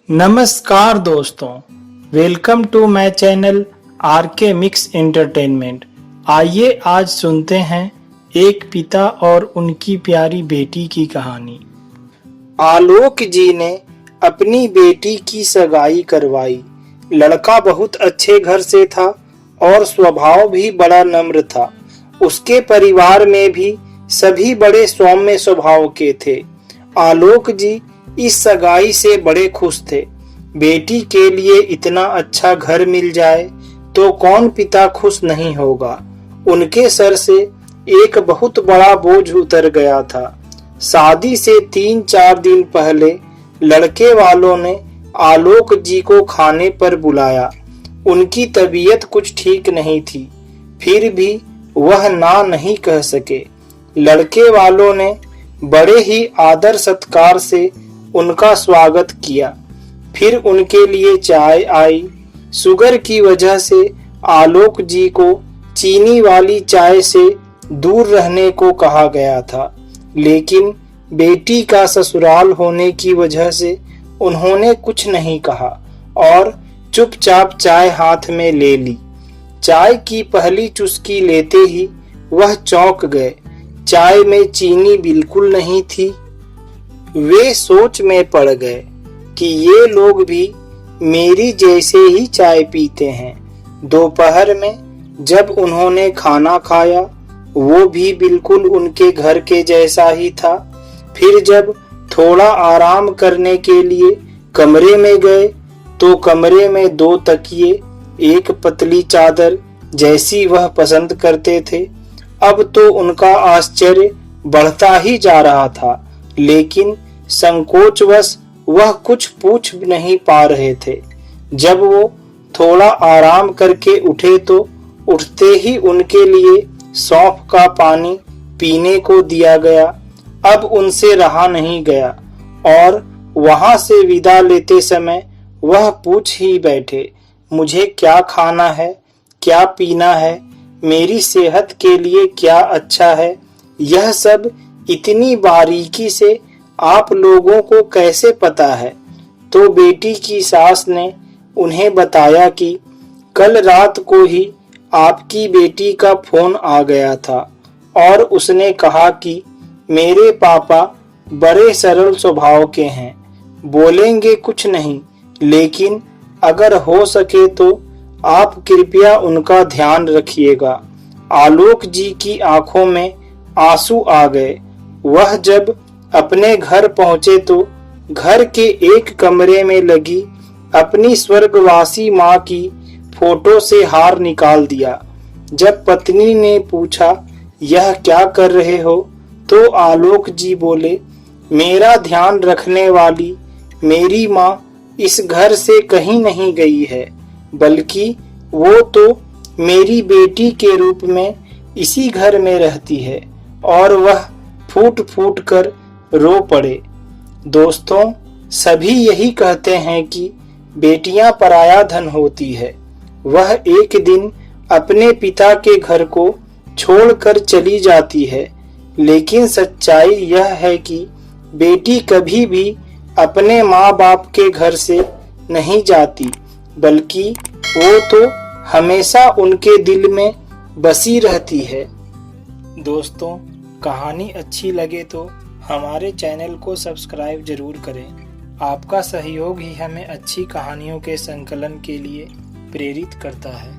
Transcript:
नमस्कार दोस्तों, welcome to my channel RK mix entertainment. आइए आज सुनते हैं एक पिता और उनकी प्यारी बेटी की कहानी। आलोक जी ने अपनी बेटी की सगाई करवाई। लड़का बहुत अच्छे घर से था और स्वभाव भी बड़ा नम्र था। उसके परिवार में भी सभी बड़े सौम्य स्वभाव के थे। आलोक जी इस सगाई से बड़े खुश थे। बेटी के लिए इतना अच्छा घर मिल जाए तो कौन पिता खुश नहीं होगा। उनके सर से एक बहुत बड़ा बोझ उतर गया था। शादी से 3-4 दिन पहले लड़के वालों ने आलोक जी को खाने पर बुलाया। उनकी तबीयत कुछ ठीक नहीं थी, फिर भी वह ना नहीं कह सके। लड़के वालों ने बड़े ही आदर सत्कार से उनका स्वागत किया। फिर उनके लिए चाय आई। शुगर की वजह से आलोक जी को चीनी वाली चाय से दूर रहने को कहा गया था, लेकिन बेटी का ससुराल होने की वजह से उन्होंने कुछ नहीं कहा और चुपचाप चाय हाथ में ले ली। चाय की पहली चुस्की लेते ही वह चौंक गए। चाय में चीनी बिल्कुल नहीं थी। वे सोच में पड़ गए कि ये लोग भी मेरी जैसे ही चाय पीते हैं। दोपहर में जब उन्होंने खाना खाया वो भी बिल्कुल उनके घर के जैसा ही था। फिर जब थोड़ा आराम करने के लिए कमरे में गए तो कमरे में 2 तकिए, एक पतली चादर जैसी वह पसंद करते थे। अब तो उनका आश्चर्य बढ़ता ही जा रहा था, लेकिन संकोचवश वह कुछ पूछ नहीं पा रहे थे। जब वो थोड़ा आराम करके उठे तो उठते ही उनके लिए सौंफ का पानी पीने को दिया गया। अब उनसे रहा नहीं गया और वहां से विदा लेते समय वह पूछ ही बैठे, मुझे क्या खाना है, क्या पीना है, मेरी सेहत के लिए क्या अच्छा है, यह सब इतनी बारीकी से आप लोगों को कैसे पता है। तो बेटी की सास ने उन्हें बताया कि कल रात को ही आपकी बेटी का फोन आ गया था और उसने कहा कि मेरे पापा बड़े सरल स्वभाव के हैं, बोलेंगे कुछ नहीं, लेकिन अगर हो सके तो आप कृपया उनका ध्यान रखिएगा। आलोक जी की आंखों में आंसू आ गए। वह जब अपने घर पहुंचे तो घर के एक कमरे में लगी अपनी स्वर्गवासी माँ की फोटो से हार निकाल दिया। जब पत्नी ने पूछा, यह क्या कर रहे हो, तो आलोक जी बोले, मेरा ध्यान रखने वाली मेरी माँ इस घर से कहीं नहीं गई है, बल्कि वो तो मेरी बेटी के रूप में इसी घर में रहती है। और वह फूट फूट कर रो पड़े। दोस्तों, सभी यही कहते हैं कि बेटियां पराया धन होती है। वह एक दिन अपने पिता के घर को छोड़कर चली जाती है, लेकिन सच्चाई यह है कि बेटी कभी भी अपने माँ बाप के घर से नहीं जाती, बल्कि वो तो हमेशा उनके दिल में बसी रहती है। दोस्तों, कहानी अच्छी लगे तो हमारे चैनल को सब्सक्राइब जरूर करें। आपका सहयोग ही हमें अच्छी कहानियों के संकलन के लिए प्रेरित करता है।